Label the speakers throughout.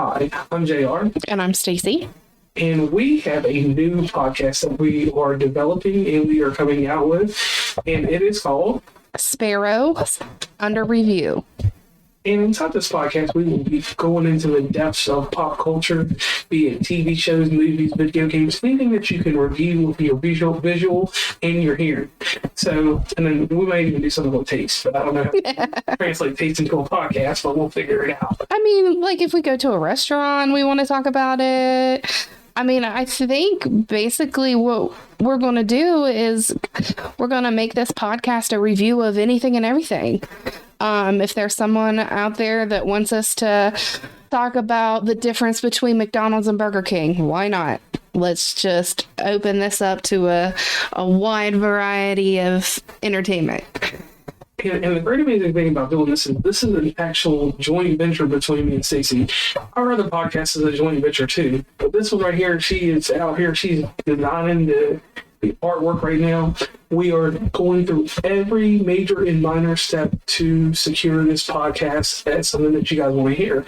Speaker 1: Hi, I'm JR.
Speaker 2: And I'm Stacey.
Speaker 1: And we have a new podcast that we are developing and we are coming out with. And it is called
Speaker 2: Sparrows Under Review.
Speaker 1: And inside this podcast, we will be going into the depths of pop culture, be it TV shows, movies, video games, anything that you can review with your visual and your hearing. So, and then we might even do something with taste, but I don't know how to translate taste into a podcast, but we'll figure it out.
Speaker 2: I mean, like if we go to a restaurant, we want to talk about it. I mean, I think basically what we're going to do is we're going to make this podcast a review of anything and everything. If there's someone out there that wants us to talk about the difference between McDonald's and Burger King, why not? Let's just open this up to a wide variety of entertainment.
Speaker 1: And the great amazing thing about doing this is an actual joint venture between me and Stacey. Our other podcast is a joint venture too. But this one right here, she is out here, she's designing the artwork right now. We are going through every major and minor step to secure this podcast as something that you guys want to hear.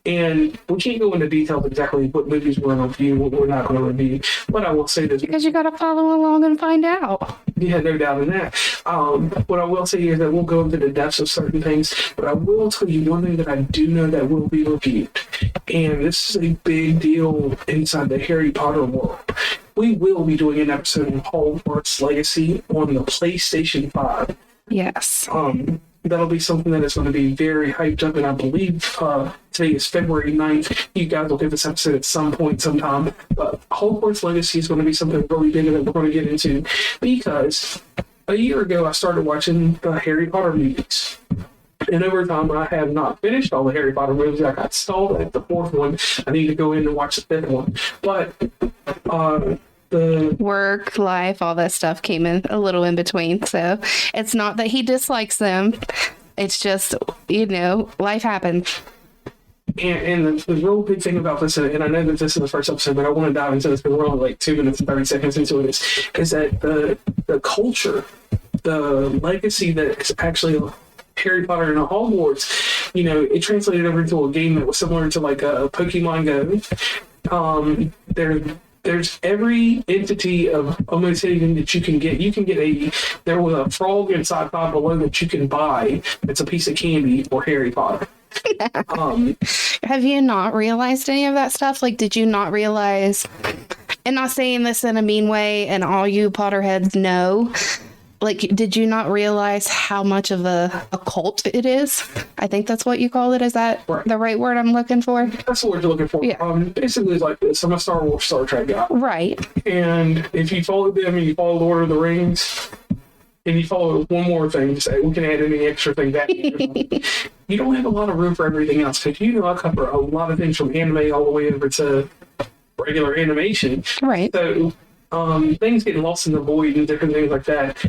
Speaker 1: And we can't go into detail exactly what movies we're going to review, what we're not going to review. But I will say this.
Speaker 2: Because you got to follow along and find out.
Speaker 1: Yeah, no doubt in that. What I will say is that we'll go into the depths of certain things, but I will tell you one thing that I do know that will be reviewed. And this is a big deal inside the Harry Potter world. We will be doing an episode on Hogwarts Legacy on the PlayStation 5.
Speaker 2: Yes.
Speaker 1: That'll be something that is going to be very hyped up, and I believe today is February 9th. You guys will get this episode at some point, sometime. But Hogwarts Legacy is going to be something really big that we're going to get into, because a year ago I started watching the Harry Potter movies. And over time, I have not finished all the Harry Potter movies. I got stalled at the fourth one. I need to go in and watch the fifth one. But the
Speaker 2: work, life, all that stuff came in a little in between. So it's not that he dislikes them. It's just, life happens.
Speaker 1: And the real big thing about this, and I know that this is the first episode, but I want to dive into this because we're only like 2 minutes and 30 seconds into it, is that the culture, the legacy that is actually Harry Potter and Hogwarts, it translated over into a game that was similar to like a Pokemon Go. There's every entity of almost anything that you can get. You can get there was a frog inside Five Below that you can buy. It's a piece of candy for Harry Potter.
Speaker 2: Have you not realized any of that stuff? Like, did you not realize, and not saying this in a mean way, and all you Potterheads know, like, did you not realize how much of a cult it is? I think that's what you call it. Is that
Speaker 1: right?
Speaker 2: The right word I'm looking for?
Speaker 1: That's the word you're looking for.
Speaker 2: Yeah.
Speaker 1: Basically, it's like this. I'm a Star Wars, Star Trek guy.
Speaker 2: Right.
Speaker 1: And if you follow them and you follow Lord of the Rings, and you follow one more thing to say, we can add any extra thing back. You don't have a lot of room for everything else, because I cover a lot of things from anime all the way over to regular animation.
Speaker 2: Right.
Speaker 1: So things getting lost in the void and different things like that.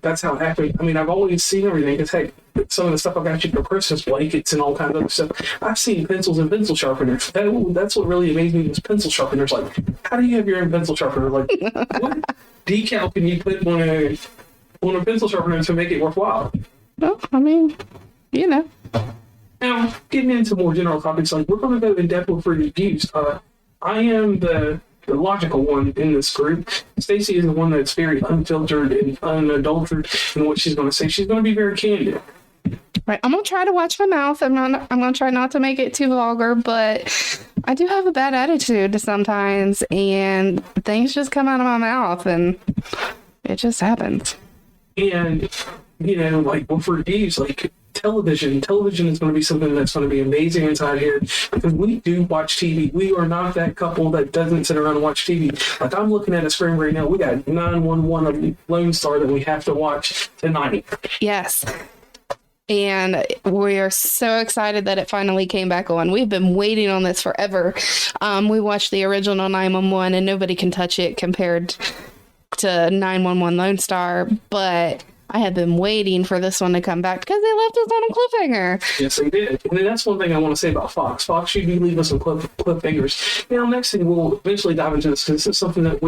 Speaker 1: That's how it happened. I mean, I've always seen everything. Because heck, some of the stuff I got you for Christmas, blankets and all kinds of other stuff. I've seen pencils and pencil sharpeners. That's what really amazed me was pencil sharpeners. Like, how do you have your own pencil sharpener? Like, what decal can you put on a pencil sharpener to make it worthwhile?
Speaker 2: Well, I mean,
Speaker 1: Now, getting into more general topics, like we're going to go in depth with reviews. I am the logical one in this group. Stacey is the one that's very unfiltered and unadulterated in what she's going to say. She's going to be very candid.
Speaker 2: Right. I'm going to try to watch my mouth. I'm going to try not to make it too vulgar, but I do have a bad attitude sometimes, and things just come out of my mouth, and it just happens.
Speaker 1: And, like with reviews, like television is going to be something that's going to be amazing inside here, because we do watch TV. We are not that couple that doesn't sit around and watch TV. Like, I'm looking at a screen right now. We got 911 of Lone Star that we have to watch tonight.
Speaker 2: Yes. And we are so excited that it finally came back on. We've been waiting on this forever. We watched the original 911, and nobody can touch it compared to 911 Lone Star. But I have been waiting for this one to come back because they left us on a cliffhanger.
Speaker 1: Yes, they did. And then that's one thing I want to say about Fox. Fox, you do leave us some cliffhangers. Now, next thing, we'll eventually dive into this, because this is something that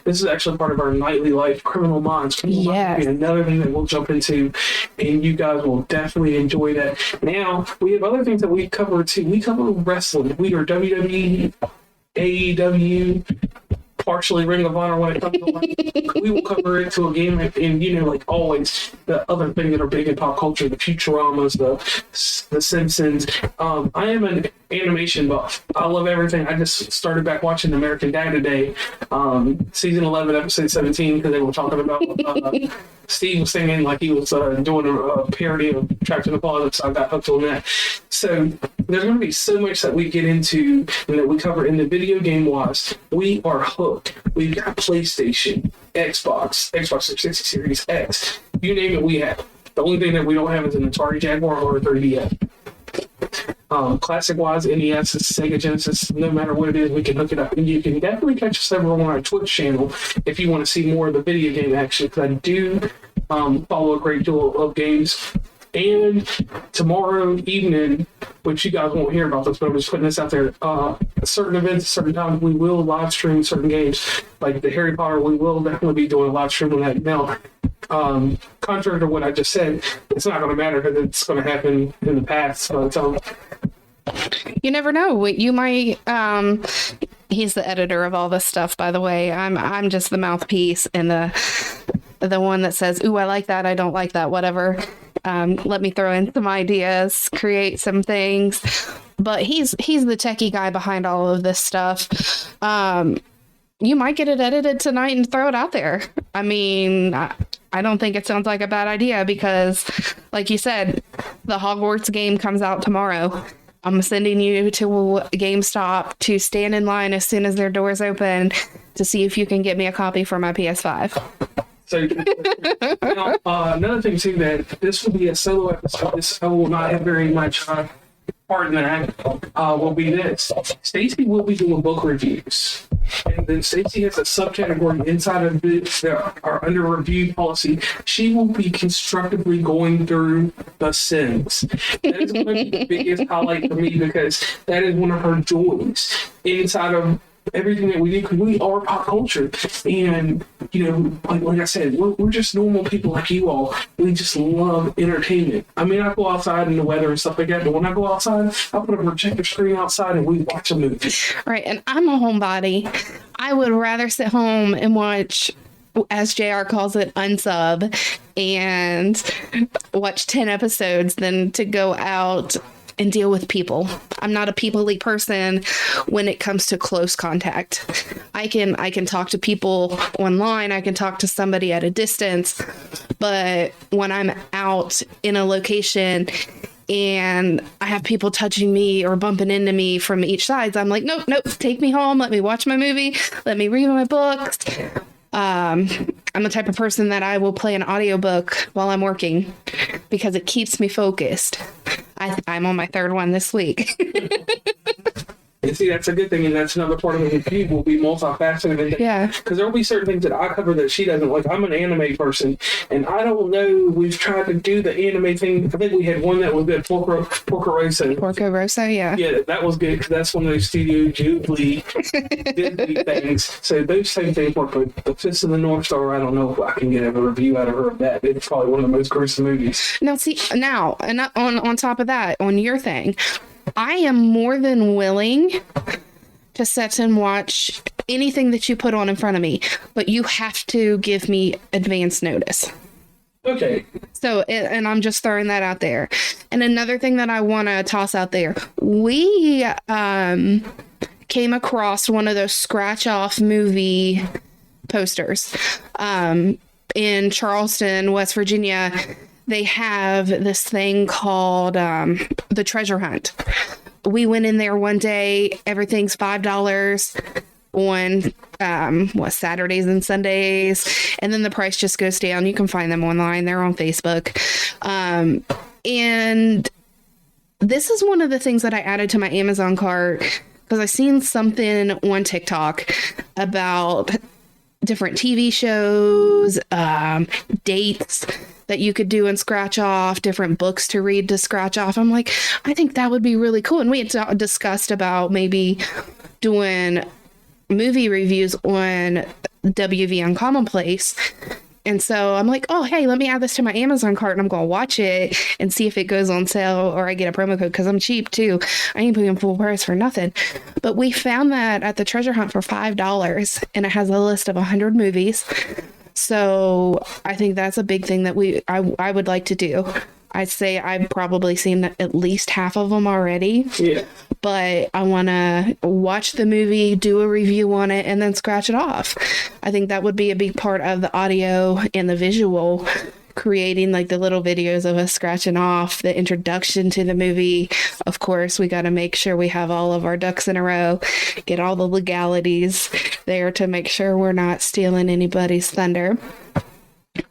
Speaker 1: this is actually part of our nightly life, Criminal Minds. Criminal Minds will be another thing that we'll jump into, and you guys will definitely enjoy that. Now, we have other things that we cover, too. We cover wrestling. We are WWE, AEW, partially Ring of Honor when it comes to we will cover it to a game, and like always, the other things that are big in pop culture, the Futuramas, the Simpsons. I am an animation buff. I love everything. I just started back watching American Dad today, season 11, episode 17, because they were talking about Steve was singing like he was doing a parody of Trapped in the Closet, so I got hooked on that. So there's going to be so much that we get into and that we cover in the video game wise. We are hooked. We've got PlayStation, Xbox 360 Series X. You name it, we have. The only thing that we don't have is an Atari Jaguar or a 3DS. Classic wise, NES, Sega Genesis, no matter what it is, we can hook it up. And you can definitely catch us over on our Twitch channel if you want to see more of the video game action, because I do follow a great deal of games. And tomorrow evening, which you guys won't hear about this, but I'm just putting this out there, certain events, certain times, we will live stream certain games. Like the Harry Potter, we will definitely be doing a live stream on that. Now, contrary to what I just said, it's not going to matter because it's going to happen in the past.
Speaker 2: You never know. You might. He's the editor of all this stuff, by the way. I'm just the mouthpiece and the one that says, "Ooh, I like that. I don't like that. Whatever." Let me throw in some ideas, create some things. But he's the techie guy behind all of this stuff. You might get it edited tonight and throw it out there. I mean, I don't think it sounds like a bad idea because, like you said, the Hogwarts game comes out tomorrow. I'm sending you to GameStop to stand in line as soon as their doors open to see if you can get me a copy for my PS5.
Speaker 1: So now, another thing too, that this will be a solo episode. This I will not have very much part in that. Will be this. Stacey will be doing book reviews, and then Stacey has a subcategory inside of this that are under review policy. She will be constructively going through the Sims. That is going to be the biggest highlight for me because that is one of her joys inside of everything that we do, because we are pop culture, and like I said, we're just normal people like you all. We just love entertainment. I mean, I go outside in the weather and stuff like that, but when I go outside, I put a projector screen outside and we watch a movie.
Speaker 2: Right, and I'm a homebody. I would rather sit home and watch, as JR calls it, unsub and watch 10 episodes than to go out and deal with people. I'm not a people-y person when it comes to close contact. I can talk to people online, I can talk to somebody at a distance, but when I'm out in a location and I have people touching me or bumping into me from each side, I'm like, nope, take me home, let me watch my movie, let me read my books. I'm the type of person that I will play an audiobook while I'm working because it keeps me focused. I'm on my third one this week.
Speaker 1: And see, that's a good thing, and that's another part of the review. Will be multifaceted.
Speaker 2: Yeah.
Speaker 1: Because there will be certain things that I cover that she doesn't. Like, I'm an anime person, and I don't know. We've tried to do the anime thing. I think we had one that was good, Porco Rosso,
Speaker 2: yeah.
Speaker 1: Yeah, that was good, because that's one of those Studio Ghibli Disney things. So those same things work. But The Fist of the North Star, I don't know if I can get a review out of her of that. It's probably one of the most gruesome movies.
Speaker 2: Now, and on top of that, on your thing, I am more than willing to sit and watch anything that you put on in front of me, but you have to give me advance notice.
Speaker 1: Okay.
Speaker 2: So, and I'm just throwing that out there. And another thing that I want to toss out there, we came across one of those scratch-off movie posters in Charleston, West Virginia. They have this thing called the treasure hunt. We went in there one day. Everything's $5 on Saturdays and Sundays, and then the price just goes down. You can find them online. They're on Facebook. And this is one of the things that I added to my Amazon cart because I seen something on TikTok about different TV shows, dates that you could do and scratch off, different books to read to scratch off. I'm like, I think that would be really cool. And we had discussed about maybe doing movie reviews on WV Uncommonplace. And so I'm like, oh, hey, let me add this to my Amazon cart and I'm going to watch it and see if it goes on sale or I get a promo code because I'm cheap too. I ain't paying full price for nothing. But we found that at the treasure hunt for $5 and it has a list of 100 movies. So I think that's a big thing that I would like to do. I'd say I've probably seen at least half of them already.
Speaker 1: Yeah.
Speaker 2: But I want to watch the movie, do a review on it, and then scratch it off. I think that would be a big part of the audio and the visual, creating like the little videos of us scratching off the introduction to the movie. Of course, we got to make sure we have all of our ducks in a row, get all the legalities there to make sure we're not stealing anybody's thunder.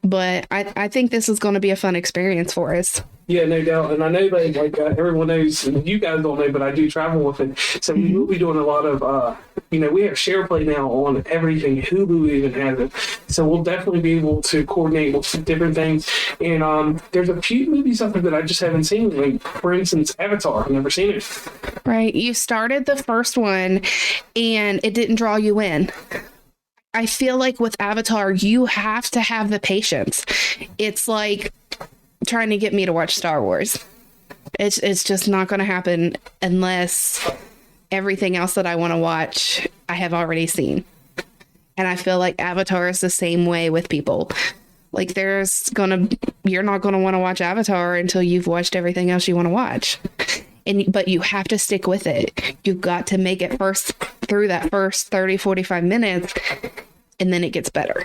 Speaker 2: But I think this is going to be a fun experience for us.
Speaker 1: Yeah, no doubt. And I know that everyone knows, you guys don't know, but I do travel with it. So we will be doing a lot of, we have share play now on everything. Hulu even has it. So we'll definitely be able to coordinate with different things. And there's a few movies out there that I just haven't seen. Like, for instance, Avatar. I've never seen it.
Speaker 2: Right. You started the first one and it didn't draw you in. I feel like with Avatar, you have to have the patience. It's like trying to get me to watch Star Wars. It's just not going to happen unless everything else that I want to watch, I have already seen. And I feel like Avatar is the same way with people. Like you're not going to want to watch Avatar until you've watched everything else you want to watch. But you have to stick with it. You've got to make it through that first 30, 45 minutes, and then it gets better.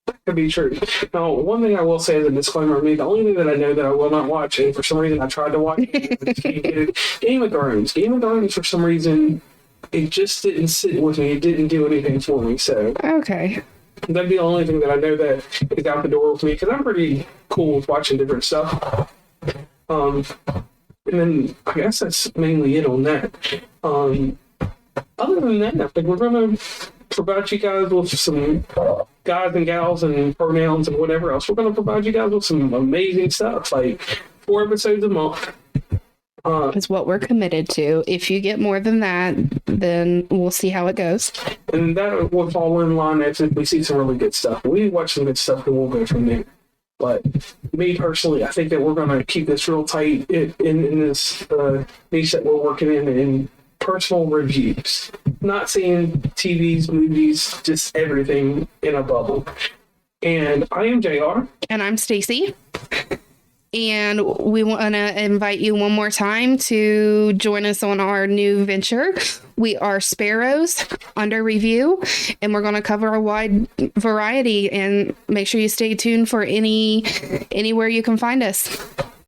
Speaker 1: That could be true. Now, one thing I will say as a disclaimer, the only thing that I know that I will not watch, and for some reason I tried to watch it, Game of Thrones. Game of Thrones, for some reason, it just didn't sit with me. It didn't do anything for me. So
Speaker 2: okay.
Speaker 1: That'd be the only thing that I know that is out the door with me, because I'm pretty cool with watching different stuff. And then I guess that's mainly it on that. Other than that, I think we're going to provide you guys with some guys and gals and pronouns and whatever else. We're going to provide you guys with some amazing stuff, like 4 episodes a month.
Speaker 2: Is what we're committed to. If you get more than that, then we'll see how it goes.
Speaker 1: And that will fall in line if we see some really good stuff. We watch some good stuff and we'll go from there. But me personally, I think that we're going to keep this real tight in this niche that we're working in personal reviews. Not seeing TVs, movies, just everything in a bubble. And I am JR.
Speaker 2: And I'm Stacey. And we want to invite you one more time to join us on our new venture. We are Sparrows under review, and we're going to cover a wide variety. And make sure you stay tuned for anywhere you can find us.